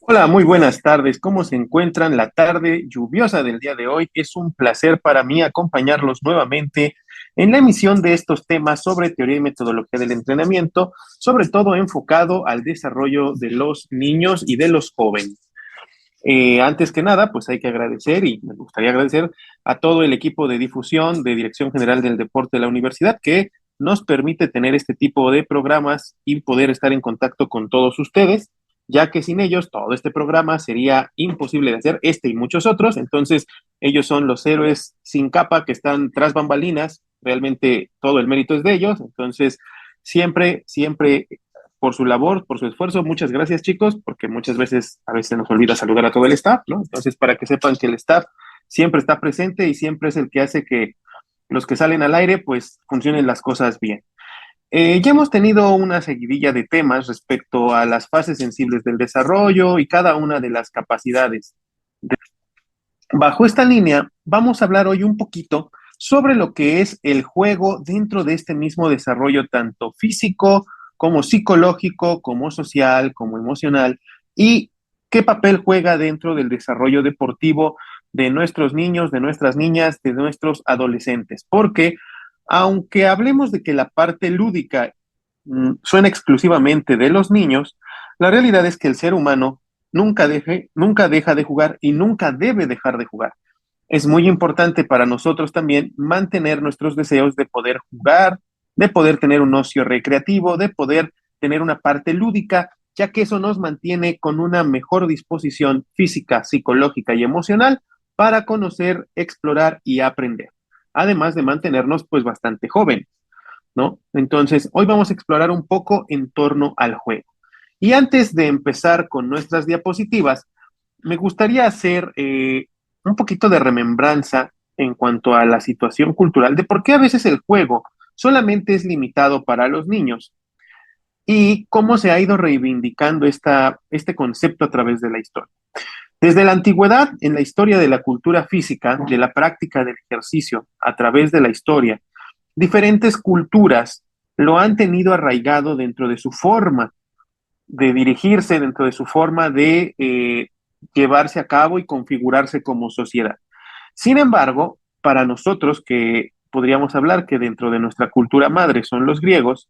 Hola, muy buenas tardes. ¿Cómo se encuentran? La tarde lluviosa del día de hoy. Es un placer para mí acompañarlos nuevamente en la emisión de estos temas sobre teoría y metodología del entrenamiento, sobre todo enfocado al desarrollo de los niños y de los jóvenes. Antes que nada, pues hay que agradecer y me gustaría agradecer a todo el equipo de difusión de Dirección General del Deporte de la universidad que nos permite tener este tipo de programas y poder estar en contacto con todos ustedes, ya que sin ellos todo este programa sería imposible de hacer, este y muchos otros. Entonces, ellos son los héroes sin capa que están tras bambalinas, realmente todo el mérito es de ellos. Entonces, siempre por su labor, por su esfuerzo. Muchas gracias, chicos, porque muchas veces a veces nos olvida saludar a todo el staff, ¿no? Entonces, para que sepan que el staff siempre está presente y siempre es el que hace que los que salen al aire, pues funcionen las cosas bien. Ya hemos tenido una seguidilla de temas respecto a las fases sensibles del desarrollo y cada una de las capacidades. Bajo esta línea, vamos a hablar hoy un poquito sobre lo que es el juego dentro de este mismo desarrollo, tanto físico como psicológico, como social, como emocional, y qué papel juega dentro del desarrollo deportivo de nuestros niños, de nuestras niñas, de nuestros adolescentes. Porque aunque hablemos de que la parte lúdica suena exclusivamente de los niños, la realidad es que el ser humano nunca deja de jugar y nunca debe dejar de jugar. Es muy importante para nosotros también mantener nuestros deseos de poder jugar, de poder tener un ocio recreativo, de poder tener una parte lúdica, ya que eso nos mantiene con una mejor disposición física, psicológica y emocional para conocer, explorar y aprender. Además de mantenernos pues bastante jóvenes, ¿no? Entonces, hoy vamos a explorar un poco en torno al juego. Y antes de empezar con nuestras diapositivas, me gustaría hacer un poquito de remembranza en cuanto a la situación cultural de por qué a veces el juego solamente es limitado para los niños y cómo se ha ido reivindicando este concepto a través de la historia. Desde la antigüedad, en la historia de la cultura física, de la práctica del ejercicio a través de la historia, diferentes culturas lo han tenido arraigado dentro de su forma de dirigirse, dentro de su forma de llevarse a cabo y configurarse como sociedad. Sin embargo, para nosotros que podríamos hablar que dentro de nuestra cultura madre son los griegos,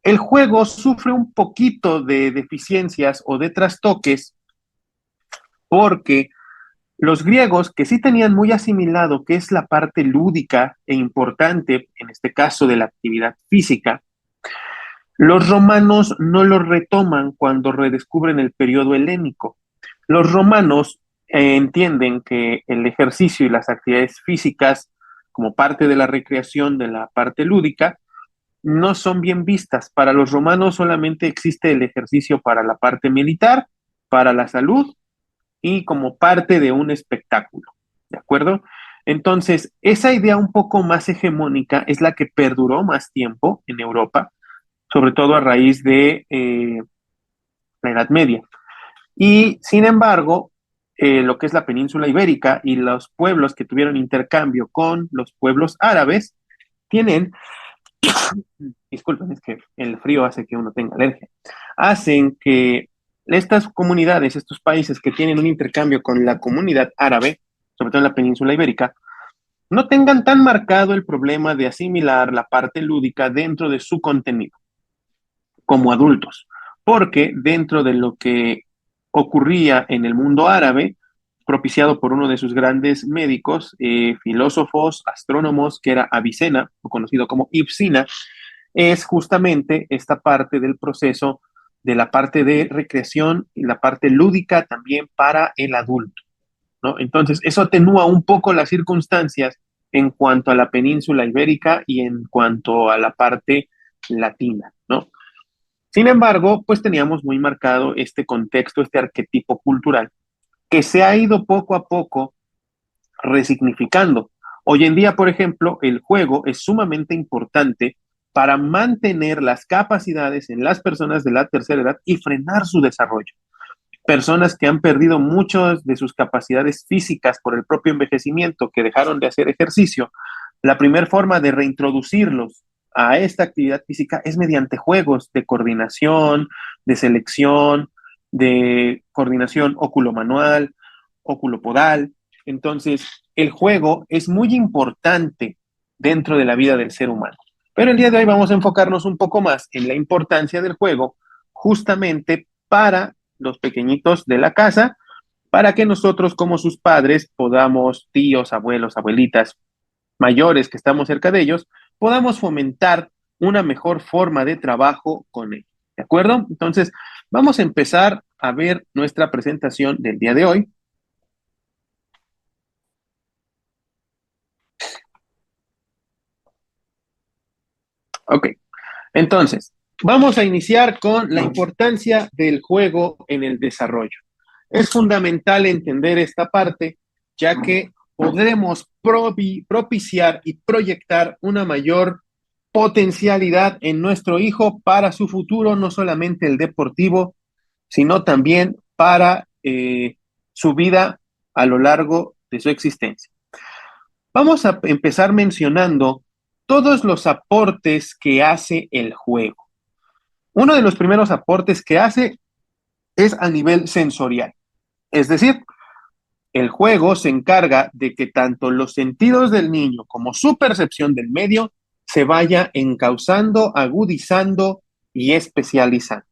el juego sufre un poquito de deficiencias o de trastoques porque los griegos, que sí tenían muy asimilado que es la parte lúdica e importante, en este caso de la actividad física, los romanos no lo retoman cuando redescubren el periodo helénico. Los romanos entienden que el ejercicio y las actividades físicas, como parte de la recreación de la parte lúdica, no son bien vistas. Para los romanos solamente existe el ejercicio para la parte militar, para la salud y como parte de un espectáculo. ¿De acuerdo? Entonces, esa idea un poco más hegemónica es la que perduró más tiempo en Europa, sobre todo a raíz de la Edad Media. Y sin embargo, lo que es la península ibérica y los pueblos que tuvieron intercambio con los pueblos árabes tienen, disculpen, es que el frío hace que uno tenga alergia, hacen que estas comunidades, estos países que tienen un intercambio con la comunidad árabe, sobre todo en la península ibérica, no tengan tan marcado el problema de asimilar la parte lúdica dentro de su contenido como adultos, porque dentro de lo que ocurría en el mundo árabe, propiciado por uno de sus grandes médicos, filósofos, astrónomos, que era Avicena, o conocido como Ibsina, es justamente esta parte del proceso de la parte de recreación y la parte lúdica también para el adulto, ¿no? Entonces, eso atenúa un poco las circunstancias en cuanto a la península ibérica y en cuanto a la parte latina, ¿no? Sin embargo, pues teníamos muy marcado este contexto, este arquetipo cultural, que se ha ido poco a poco resignificando. Hoy en día, por ejemplo, el juego es sumamente importante para mantener las capacidades en las personas de la tercera edad y frenar su desarrollo. Personas que han perdido muchas de sus capacidades físicas por el propio envejecimiento, que dejaron de hacer ejercicio, la primera forma de reintroducirlos a esta actividad física es mediante juegos de coordinación, de selección, de coordinación óculo-manual, óculo-podal. Entonces, el juego es muy importante dentro de la vida del ser humano. Pero el día de hoy vamos a enfocarnos un poco más en la importancia del juego justamente para los pequeñitos de la casa, para que nosotros como sus padres podamos, tíos, abuelos, abuelitas, mayores que estamos cerca de ellos, podamos fomentar una mejor forma de trabajo con él. ¿De acuerdo? Entonces, vamos a empezar a ver nuestra presentación del día de hoy. Ok, entonces, vamos a iniciar con la importancia del juego en el desarrollo. Es fundamental entender esta parte, ya que podremos propiciar y proyectar una mayor potencialidad en nuestro hijo para su futuro, no solamente el deportivo, sino también para su vida a lo largo de su existencia. Vamos a empezar mencionando todos los aportes que hace el juego. Uno de los primeros aportes que hace es a nivel sensorial, es decir, el juego se encarga de que tanto los sentidos del niño como su percepción del medio se vaya encauzando, agudizando y especializando.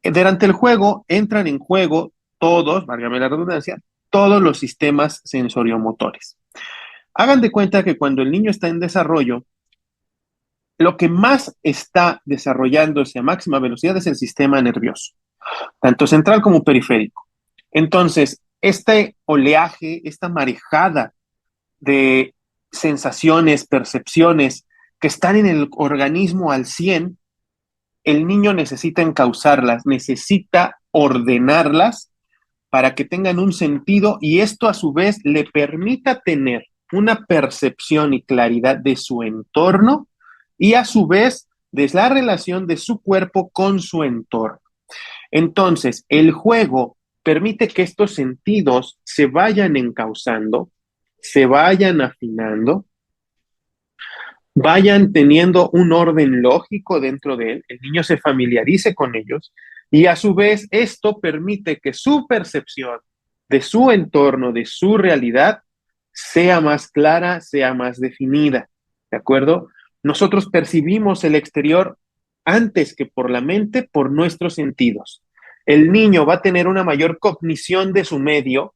Durante el juego entran en juego todos, válgame la redundancia, todos los sistemas sensoriomotores. Hagan de cuenta que cuando el niño está en desarrollo, lo que más está desarrollándose a máxima velocidad es el sistema nervioso, tanto central como periférico. Entonces, este oleaje, esta marejada de sensaciones, percepciones que están en el organismo al 100, el niño necesita encauzarlas, necesita ordenarlas para que tengan un sentido y esto a su vez le permita tener una percepción y claridad de su entorno y a su vez de la relación de su cuerpo con su entorno. Entonces, el juego permite que estos sentidos se vayan encauzando, se vayan afinando, vayan teniendo un orden lógico dentro de él, el niño se familiarice con ellos y a su vez esto permite que su percepción de su entorno, de su realidad, sea más clara, sea más definida, ¿de acuerdo? Nosotros percibimos el exterior antes que por la mente, por nuestros sentidos. El niño va a tener una mayor cognición de su medio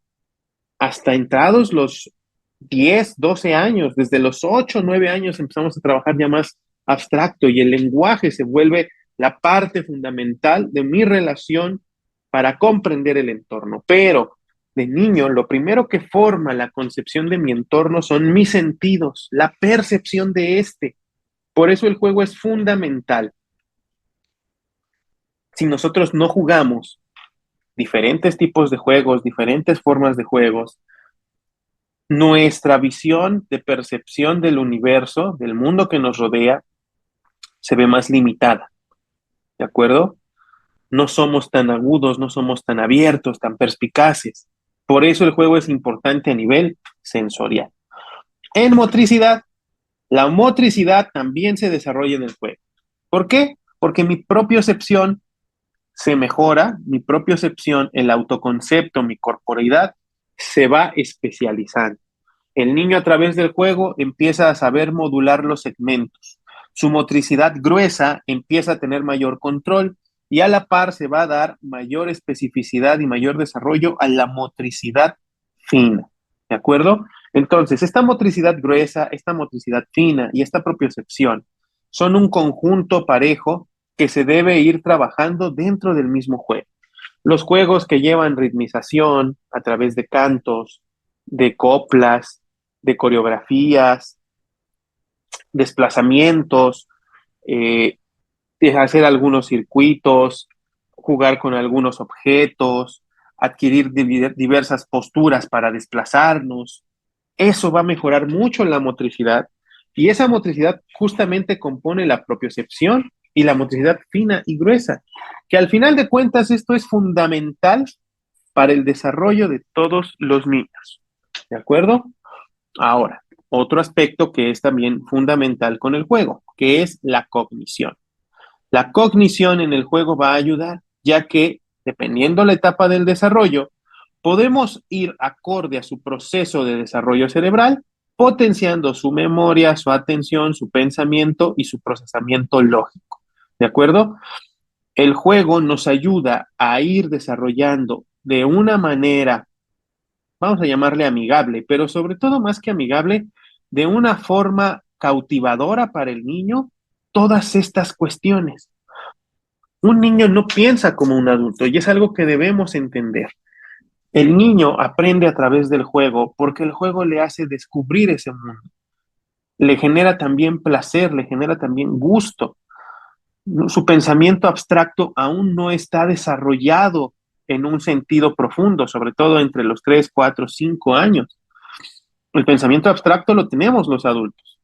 hasta entrados los 10, 12 años, desde los 8, 9 años empezamos a trabajar ya más abstracto y el lenguaje se vuelve la parte fundamental de mi relación para comprender el entorno. Pero de niño, lo primero que forma la concepción de mi entorno son mis sentidos, la percepción de este. Por eso el juego es fundamental. Si nosotros no jugamos diferentes tipos de juegos, diferentes formas de juegos, nuestra visión de percepción del universo, del mundo que nos rodea, se ve más limitada, ¿de acuerdo? No somos tan agudos, no somos tan abiertos, tan perspicaces. Por eso el juego es importante a nivel sensorial. En motricidad, la motricidad también se desarrolla en el juego. ¿Por qué? Porque mi propiocepción se mejora, mi propiocepción, el autoconcepto, mi corporeidad se va especializando. El niño a través del juego empieza a saber modular los segmentos. Su motricidad gruesa empieza a tener mayor control y a la par se va a dar mayor especificidad y mayor desarrollo a la motricidad fina. ¿De acuerdo? Entonces, esta motricidad gruesa, esta motricidad fina y esta propiocepción son un conjunto parejo que se debe ir trabajando dentro del mismo juego. Los juegos que llevan ritmización a través de cantos, de coplas, de coreografías, desplazamientos, eh, de hacer algunos circuitos, jugar con algunos objetos, adquirir diversas posturas para desplazarnos. Eso va a mejorar mucho la motricidad y esa motricidad justamente compone la propiocepción y la motricidad fina y gruesa, que al final de cuentas esto es fundamental para el desarrollo de todos los niños. ¿De acuerdo? Ahora, otro aspecto que es también fundamental con el juego, que es la cognición. La cognición en el juego va a ayudar, ya que dependiendo la etapa del desarrollo, podemos ir acorde a su proceso de desarrollo cerebral, potenciando su memoria, su atención, su pensamiento y su procesamiento lógico. ¿De acuerdo? El juego nos ayuda a ir desarrollando de una manera, vamos a llamarle amigable, pero sobre todo más que amigable, de una forma cautivadora para el niño, todas estas cuestiones. Un niño no piensa como un adulto y es algo que debemos entender. El niño aprende a través del juego porque el juego le hace descubrir ese mundo. Le genera también placer, le genera también gusto. Su pensamiento abstracto aún no está desarrollado en un sentido profundo, sobre todo entre los 3, 4, 5 años. El pensamiento abstracto lo tenemos los adultos.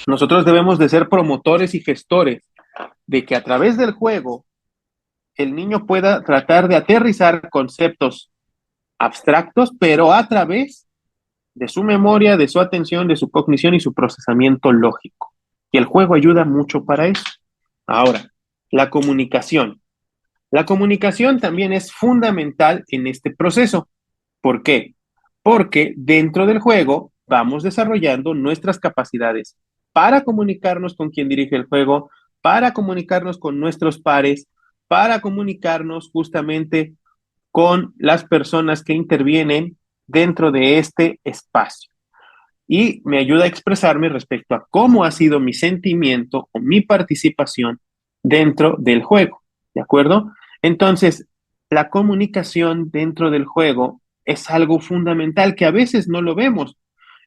Nosotros debemos de ser promotores y gestores de que a través del juego el niño pueda tratar de aterrizar conceptos abstractos, pero a través de su memoria, de su atención, de su cognición y su procesamiento lógico. Y el juego ayuda mucho para eso. Ahora, la comunicación. La comunicación también es fundamental en este proceso. ¿Por qué? Porque dentro del juego vamos desarrollando nuestras capacidades para comunicarnos con quien dirige el juego, para comunicarnos con nuestros pares, para comunicarnos justamente con las personas que intervienen dentro de este espacio. Y me ayuda a expresarme respecto a cómo ha sido mi sentimiento o mi participación dentro del juego. ¿De acuerdo? Entonces, la comunicación dentro del juego es algo fundamental que a veces no lo vemos.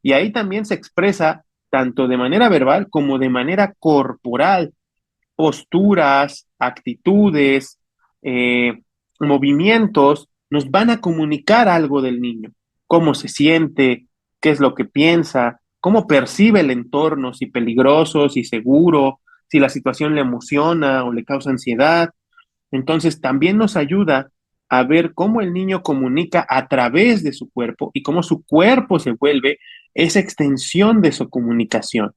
Y ahí también se expresa tanto de manera verbal como de manera corporal, posturas, actitudes, movimientos, nos van a comunicar algo del niño, cómo se siente, qué es lo que piensa, cómo percibe el entorno, si peligroso, si seguro, si la situación le emociona o le causa ansiedad. Entonces también nos ayuda a ver cómo el niño comunica a través de su cuerpo y cómo su cuerpo se vuelve esa extensión de su comunicación.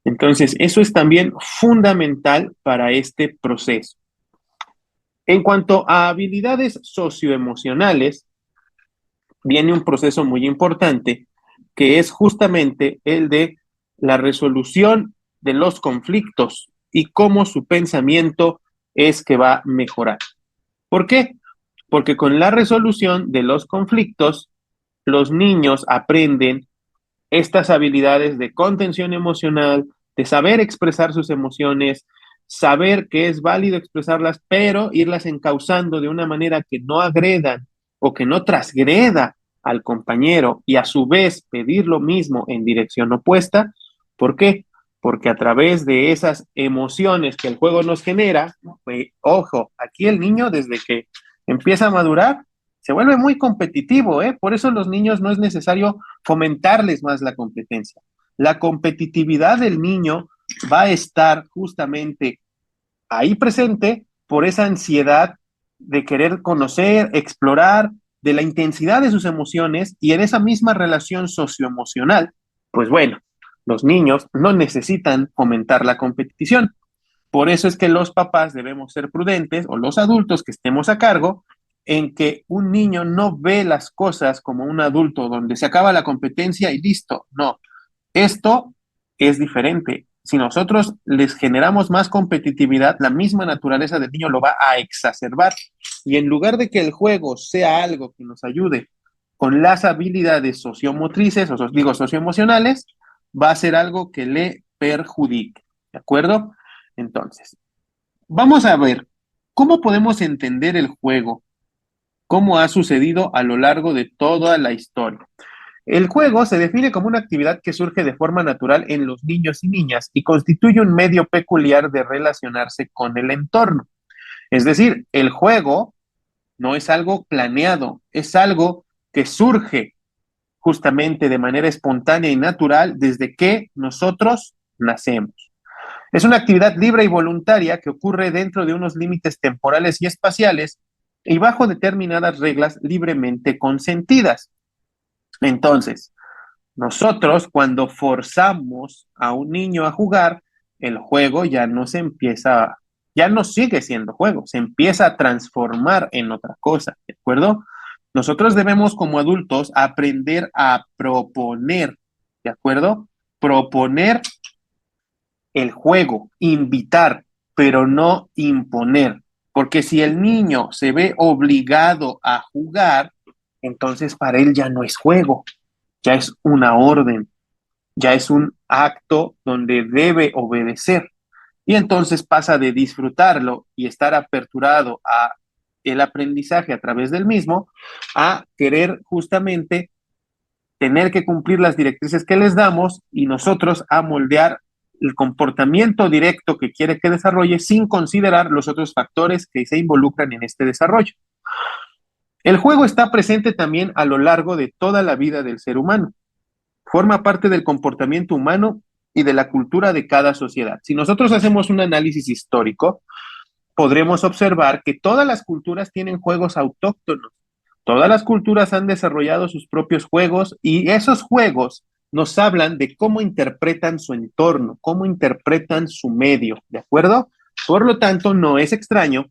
Entonces, eso es también fundamental para este proceso. En cuanto a habilidades socioemocionales, viene un proceso muy importante que es justamente el de la resolución de los conflictos y cómo su pensamiento es que va a mejorar. ¿Por qué? Porque con la resolución de los conflictos, los niños aprenden estas habilidades de contención emocional, de saber expresar sus emociones, saber que es válido expresarlas, pero irlas encauzando de una manera que no agredan o que no transgreda al compañero y a su vez pedir lo mismo en dirección opuesta. ¿Por qué? Porque a través de esas emociones que el juego nos genera, pues, ojo, aquí el niño desde que empieza a madurar se vuelve muy competitivo, ¿eh? Por eso los niños no es necesario fomentarles más la competencia. La competitividad del niño va a estar justamente ahí presente por esa ansiedad de querer conocer, explorar, de la intensidad de sus emociones y en esa misma relación socioemocional, pues bueno, los niños no necesitan fomentar la competición. Por eso es que los papás debemos ser prudentes o los adultos que estemos a cargo en que un niño no ve las cosas como un adulto donde se acaba la competencia y listo. No, esto es diferente. Si nosotros les generamos más competitividad, la misma naturaleza del niño lo va a exacerbar. Y en lugar de que el juego sea algo que nos ayude con las habilidades sociomotrices, o digo socioemocionales, va a ser algo que le perjudique. ¿De acuerdo? Entonces, vamos a ver cómo podemos entender el juego, cómo ha sucedido a lo largo de toda la historia. El juego se define como una actividad que surge de forma natural en los niños y niñas y constituye un medio peculiar de relacionarse con el entorno. Es decir, el juego no es algo planeado, es algo que surge justamente de manera espontánea y natural desde que nosotros nacemos. Es una actividad libre y voluntaria que ocurre dentro de unos límites temporales y espaciales y bajo determinadas reglas libremente consentidas. Entonces, nosotros cuando forzamos a un niño a jugar, el juego ya no se empieza ya no sigue siendo juego, se empieza a transformar en otra cosa, ¿de acuerdo? Nosotros debemos como adultos aprender a proponer, ¿de acuerdo? Proponer el juego, invitar, pero no imponer, porque si el niño se ve obligado a jugar, entonces para él ya no es juego, ya es una orden, ya es un acto donde debe obedecer. Y entonces pasa de disfrutarlo y estar aperturado a el aprendizaje a través del mismo, a querer justamente tener que cumplir las directrices que les damos y nosotros a moldear el comportamiento directo que quiere que desarrolle sin considerar los otros factores que se involucran en este desarrollo. El juego está presente también a lo largo de toda la vida del ser humano. Forma parte del comportamiento humano y de la cultura de cada sociedad. Si nosotros hacemos un análisis histórico, podremos observar que todas las culturas tienen juegos autóctonos. Todas las culturas han desarrollado sus propios juegos y esos juegos nos hablan de cómo interpretan su entorno, cómo interpretan su medio, ¿de acuerdo? Por lo tanto, no es extraño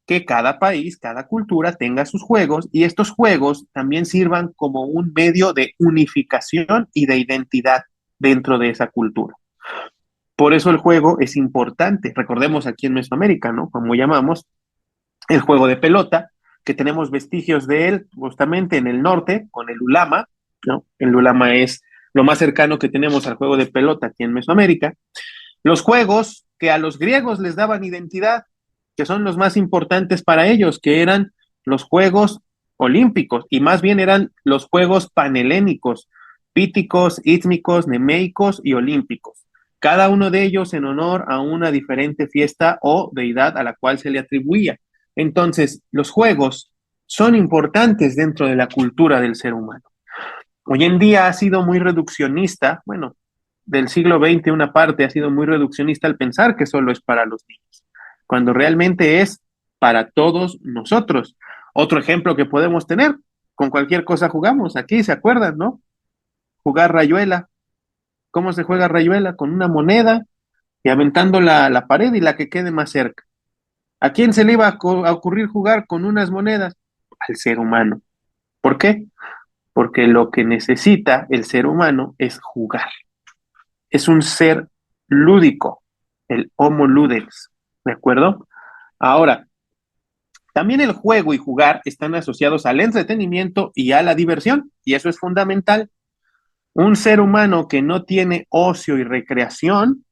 que cada país, cada cultura tenga sus juegos y estos juegos también sirvan como un medio de unificación y de identidad dentro de esa cultura. Por eso el juego es importante. Recordemos aquí en Mesoamérica, ¿no? Como llamamos el juego de pelota, que tenemos vestigios de él justamente en el norte con el ulama, ¿no? El ulama es lo más cercano que tenemos al juego de pelota aquí en Mesoamérica. Los juegos que a los griegos les daban identidad, que son los más importantes para ellos, que eran los Juegos Olímpicos, y más bien eran los Juegos Panhelénicos, píticos, ítmicos, nemeicos y olímpicos. Cada uno de ellos en honor a una diferente fiesta o deidad a la cual se le atribuía. Entonces, los juegos son importantes dentro de la cultura del ser humano. Hoy en día ha sido muy reduccionista, bueno, del siglo XX una parte ha sido muy reduccionista al pensar que solo es para los niños, cuando realmente es para todos nosotros. Otro ejemplo que podemos tener, con cualquier cosa jugamos, aquí se acuerdan, ¿no? Jugar rayuela. ¿Cómo se juega rayuela? Con una moneda y aventando la pared y la que quede más cerca. ¿A quién se le iba a ocurrir jugar con unas monedas? Al ser humano. ¿Por qué? Porque lo que necesita el ser humano es jugar. Es un ser lúdico, el Homo ludens, ¿de acuerdo? Ahora, también el juego y jugar están asociados al entretenimiento y a la diversión, y eso es fundamental. Un ser humano que no tiene ocio y recreación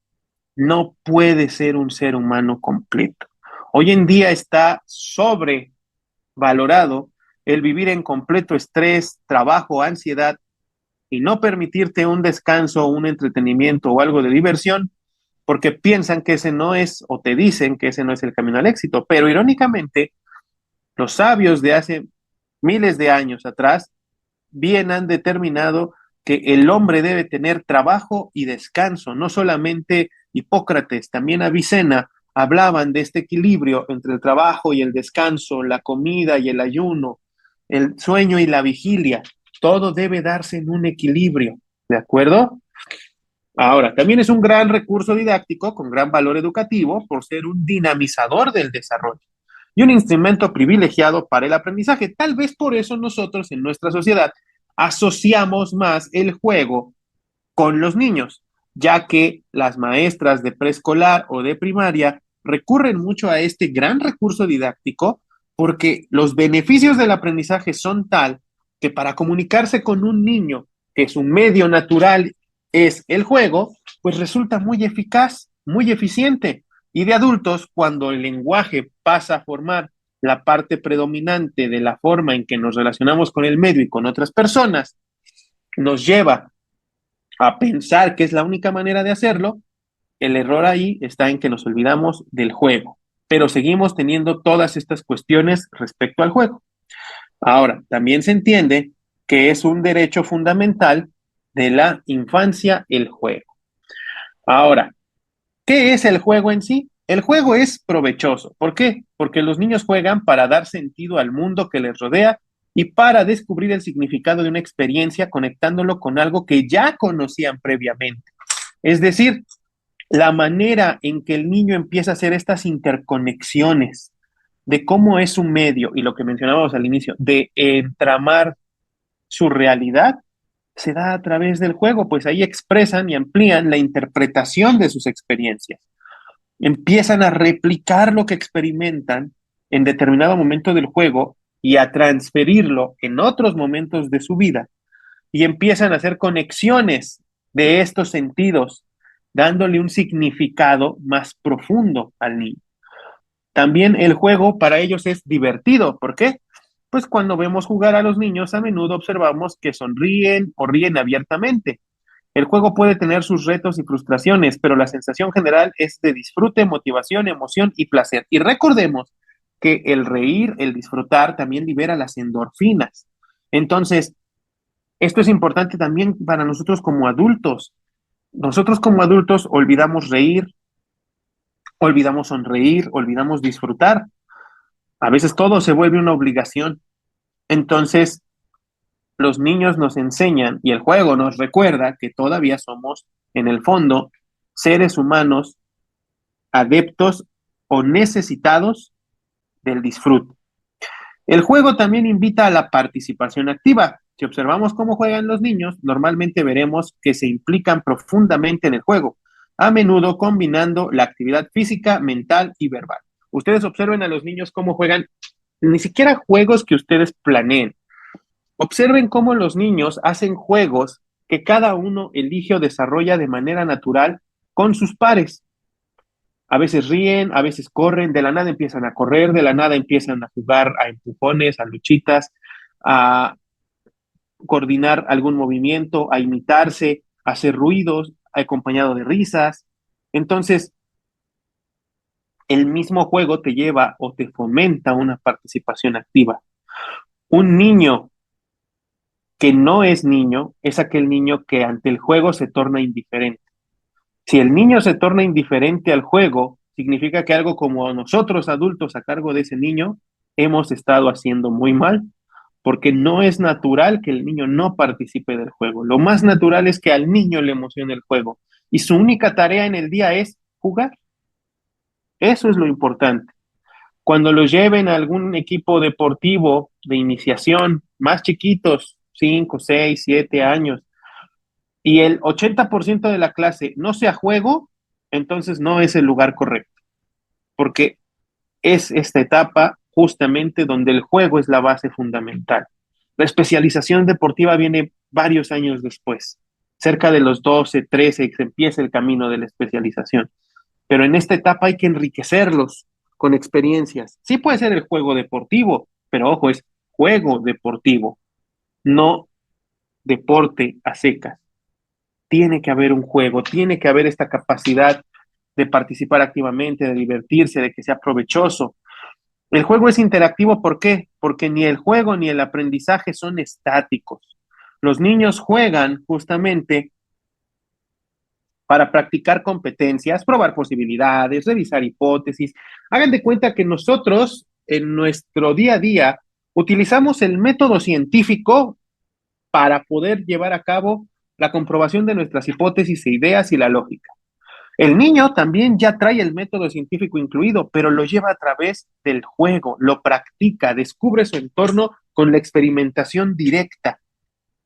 no puede ser un ser humano completo. Hoy en día está sobrevalorado el vivir en completo estrés, trabajo, ansiedad y no permitirte un descanso, un entretenimiento o algo de diversión, porque piensan que ese no es, o te dicen que ese no es el camino al éxito. Pero irónicamente, los sabios de hace miles de años atrás bien han determinado que el hombre debe tener trabajo y descanso. No solamente Hipócrates, también Avicena hablaban de este equilibrio entre el trabajo y el descanso, la comida y el ayuno, el sueño y la vigilia. Todo debe darse en un equilibrio, ¿de acuerdo? Ahora, también es un gran recurso didáctico con gran valor educativo por ser un dinamizador del desarrollo y un instrumento privilegiado para el aprendizaje. Tal vez por eso nosotros en nuestra sociedad asociamos más el juego con los niños, ya que las maestras de preescolar o de primaria recurren mucho a este gran recurso didáctico porque los beneficios del aprendizaje son tal que para comunicarse con un niño, que su medio natural es el juego, pues resulta muy eficaz, muy eficiente. Y de adultos, cuando el lenguaje pasa a formar la parte predominante de la forma en que nos relacionamos con el medio y con otras personas, nos lleva a pensar que es la única manera de hacerlo, el error ahí está en que nos olvidamos del juego, pero seguimos teniendo todas estas cuestiones respecto al juego. Ahora, también se entiende que es un derecho fundamental de la infancia el juego. Ahora, ¿qué es el juego en sí? El juego es provechoso. ¿Por qué? Porque los niños juegan para dar sentido al mundo que les rodea y para descubrir el significado de una experiencia conectándolo con algo que ya conocían previamente. Es decir, la manera en que el niño empieza a hacer estas interconexiones de cómo es su medio y lo que mencionábamos al inicio, de entramar su realidad, se da a través del juego, pues ahí expresan y amplían la interpretación de sus experiencias. Empiezan a replicar lo que experimentan en determinado momento del juego y a transferirlo en otros momentos de su vida y empiezan a hacer conexiones de estos sentidos, dándole un significado más profundo al niño. También el juego para ellos es divertido. ¿Por qué? Pues cuando vemos jugar a los niños, a menudo observamos que sonríen o ríen abiertamente. El juego puede tener sus retos y frustraciones, pero la sensación general es de disfrute, motivación, emoción y placer. Y recordemos que el reír, el disfrutar, también libera las endorfinas. Entonces, esto es importante también para nosotros como adultos. Nosotros como adultos olvidamos reír, olvidamos sonreír, olvidamos disfrutar. A veces todo se vuelve una obligación. Entonces, los niños nos enseñan y el juego nos recuerda que todavía somos, en el fondo, seres humanos adeptos o necesitados del disfrute. El juego también invita a la participación activa. Si observamos cómo juegan los niños, normalmente veremos que se implican profundamente en el juego, a menudo combinando la actividad física, mental y verbal. Ustedes observen a los niños cómo juegan, ni siquiera juegos que ustedes planeen. Observen cómo los niños hacen juegos que cada uno elige o desarrolla de manera natural con sus pares. A veces ríen, a veces corren, de la nada empiezan a correr, de la nada empiezan a jugar a empujones, a luchitas, a coordinar algún movimiento, a imitarse, a hacer ruidos, acompañado de risas. Entonces, el mismo juego te lleva o te fomenta una participación activa. Un niño que no es niño es aquel niño que ante el juego se torna indiferente. Si el niño se torna indiferente al juego, significa que algo como nosotros adultos a cargo de ese niño hemos estado haciendo muy mal, porque no es natural que el niño no participe del juego. Lo más natural es que al niño le emocione el juego y su única tarea en el día es jugar. Eso es lo importante. Cuando los lleven a algún equipo deportivo de iniciación, más chiquitos, 5, 6, 7 años, y el 80% de la clase no sea juego, entonces no es el lugar correcto, porque es esta etapa justamente donde el juego es la base fundamental. La especialización deportiva viene varios años después, cerca de los 12, 13, que se empieza el camino de la especialización. Pero en esta etapa hay que enriquecerlos con experiencias. Sí puede ser el juego deportivo, pero ojo, es juego deportivo, no deporte a secas. Tiene que haber un juego, tiene que haber esta capacidad de participar activamente, de divertirse, de que sea provechoso. El juego es interactivo, ¿por qué? Porque ni el juego ni el aprendizaje son estáticos. Los niños juegan justamente para practicar competencias, probar posibilidades, revisar hipótesis. Hagan de cuenta que nosotros en nuestro día a día utilizamos el método científico para poder llevar a cabo la comprobación de nuestras hipótesis e ideas y la lógica. El niño también ya trae el método científico incluido, pero lo lleva a través del juego, lo practica, descubre su entorno con la experimentación directa,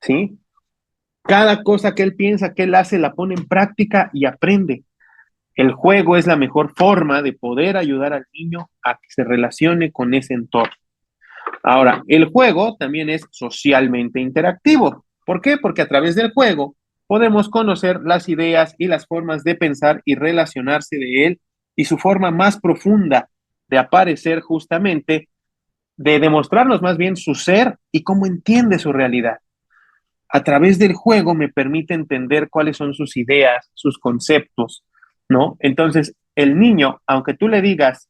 ¿sí? Cada cosa que él piensa, que él hace, la pone en práctica y aprende. El juego es la mejor forma de poder ayudar al niño a que se relacione con ese entorno. Ahora, el juego también es socialmente interactivo. ¿Por qué? Porque a través del juego podemos conocer las ideas y las formas de pensar y relacionarse de él y su forma más profunda de aparecer justamente, de demostrarnos más bien su ser y cómo entiende su realidad. A través del juego me permite entender cuáles son sus ideas, sus conceptos, ¿no? Entonces, el niño, aunque tú le digas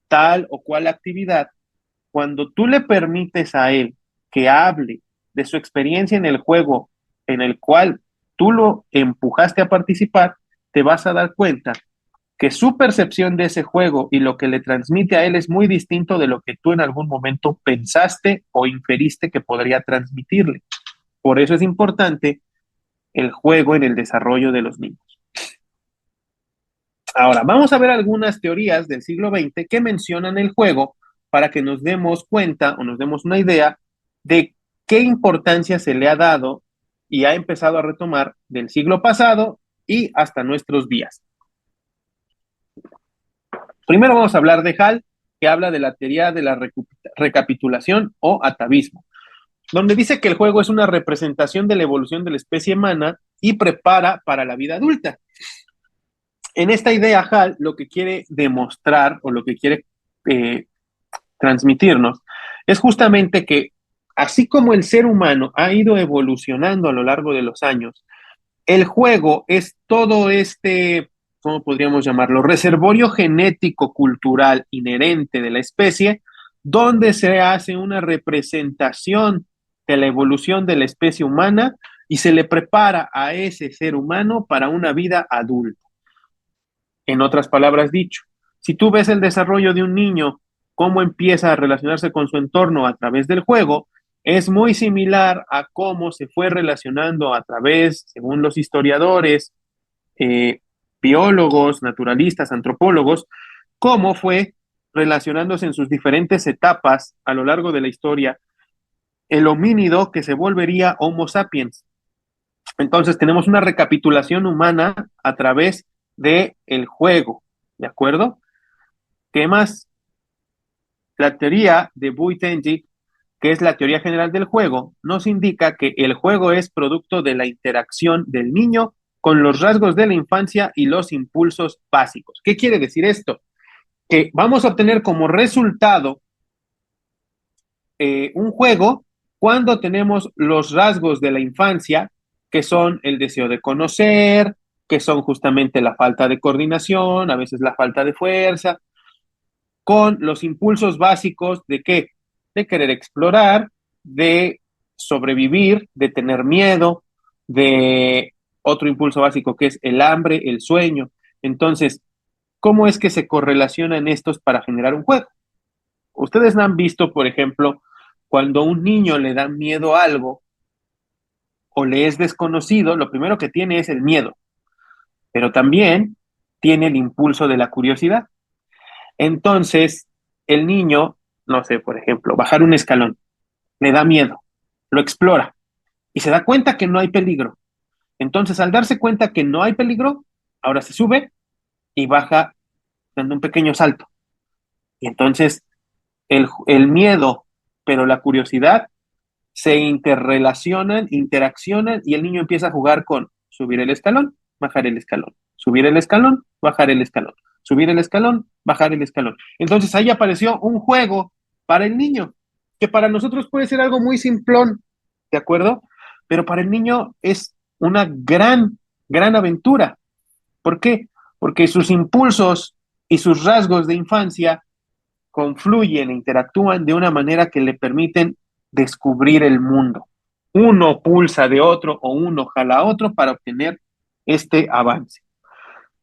tal o cual actividad, cuando tú le permites a él que hable de su experiencia en el juego en el cual tú lo empujaste a participar, te vas a dar cuenta que su percepción de ese juego y lo que le transmite a él es muy distinto de lo que tú en algún momento pensaste o inferiste que podría transmitirle. Por eso es importante el juego en el desarrollo de los niños. Ahora, vamos a ver algunas teorías del siglo XX que mencionan el juego para que nos demos cuenta o nos demos una idea de qué importancia se le ha dado y ha empezado a retomar del siglo pasado y hasta nuestros días. Primero vamos a hablar de Hall, que habla de la teoría de la recapitulación o atavismo, donde dice que el juego es una representación de la evolución de la especie humana y prepara para la vida adulta. En esta idea, Hall lo que quiere demostrar o lo que quiere eh, transmitirnos es justamente que así como el ser humano ha ido evolucionando a lo largo de los años, el juego es todo este, ¿cómo podríamos llamarlo? Reservorio genético cultural inherente de la especie, donde se hace una representación de la evolución de la especie humana y se le prepara a ese ser humano para una vida adulta. En otras palabras dicho, si tú ves el desarrollo de un niño, cómo empieza a relacionarse con su entorno a través del juego, es muy similar a cómo se fue relacionando a través, según los historiadores, eh, biólogos, naturalistas, antropólogos, cómo fue relacionándose en sus diferentes etapas a lo largo de la historia el homínido que se volvería Homo sapiens. Entonces tenemos una recapitulación humana a través de el juego, ¿de acuerdo? ¿Qué más? La teoría de Bui-Tenji, que es la teoría general del juego, nos indica que el juego es producto de la interacción del niño con los rasgos de la infancia y los impulsos básicos. ¿Qué quiere decir esto? Que vamos a obtener como resultado un juego cuando tenemos los rasgos de la infancia, que son el deseo de conocer, que son justamente la falta de coordinación, a veces la falta de fuerza, con los impulsos básicos de qué? De querer explorar, de sobrevivir, de tener miedo, de otro impulso básico que es el hambre, el sueño. Entonces, ¿cómo es que se correlacionan estos para generar un juego? Ustedes han visto, por ejemplo, cuando a un niño le da miedo a algo o le es desconocido, lo primero que tiene es el miedo, pero también tiene el impulso de la curiosidad. Entonces, el niño, no sé, por ejemplo, bajar un escalón, le da miedo, lo explora y se da cuenta que no hay peligro. Entonces, al darse cuenta que no hay peligro, ahora se sube y baja dando un pequeño salto. Y entonces, el miedo, pero la curiosidad se interrelacionan, interaccionan y el niño empieza a jugar con subir el escalón, bajar el escalón, subir el escalón, bajar el escalón, subir el escalón, bajar el escalón. Entonces ahí apareció un juego para el niño, que para nosotros puede ser algo muy simplón, ¿de acuerdo? Pero para el niño es una gran, gran aventura. ¿Por qué? Porque sus impulsos y sus rasgos de infancia confluyen e interactúan de una manera que le permiten descubrir el mundo. Uno pulsa de otro o uno jala a otro para obtener este avance.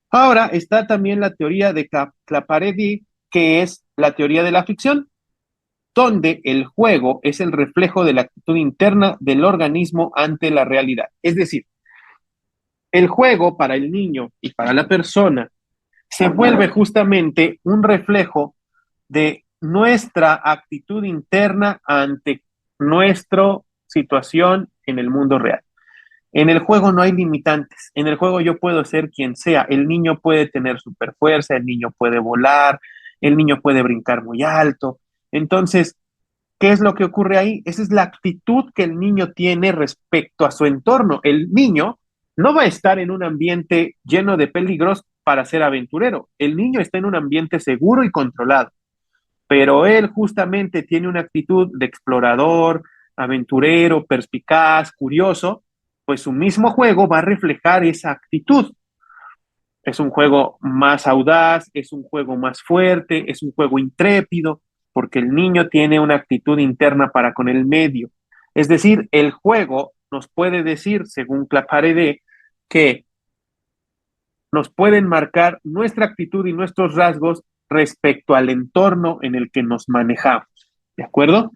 Ahora está también la teoría de Claparedi, que es la teoría de la ficción, donde el juego es el reflejo de la actitud interna del organismo ante la realidad. Es decir, el juego para el niño y para la persona se vuelve justamente un reflejo de nuestra actitud interna ante nuestra situación en el mundo real. En el juego no hay limitantes. En el juego yo puedo ser quien sea. El niño puede tener super fuerza, el niño puede volar, el niño puede brincar muy alto. Entonces, ¿qué es lo que ocurre ahí? Esa es la actitud que el niño tiene respecto a su entorno. El niño no va a estar en un ambiente lleno de peligros para ser aventurero. El niño está en un ambiente seguro y controlado, pero él justamente tiene una actitud de explorador, aventurero, perspicaz, curioso, pues su mismo juego va a reflejar esa actitud. Es un juego más audaz, es un juego más fuerte, es un juego intrépido, porque el niño tiene una actitud interna para con el medio. Es decir, el juego nos puede decir, según Claparede, que nos pueden marcar nuestra actitud y nuestros rasgos respecto al entorno en el que nos manejamos. ¿De acuerdo?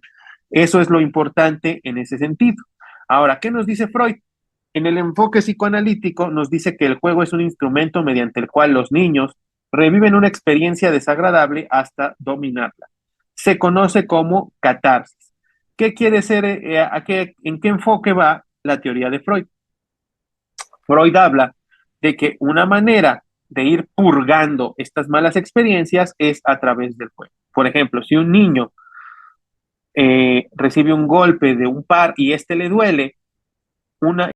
Eso es lo importante en ese sentido. Ahora, ¿qué nos dice Freud? En el enfoque psicoanalítico nos dice que el juego es un instrumento mediante el cual los niños reviven una experiencia desagradable hasta dominarla. Se conoce como catarsis. ¿Qué quiere ser, en qué enfoque va la teoría de Freud? Freud habla de que una manera de ir purgando estas malas experiencias es a través del juego. Por ejemplo, si un niño recibe un golpe de un par y este le duele, una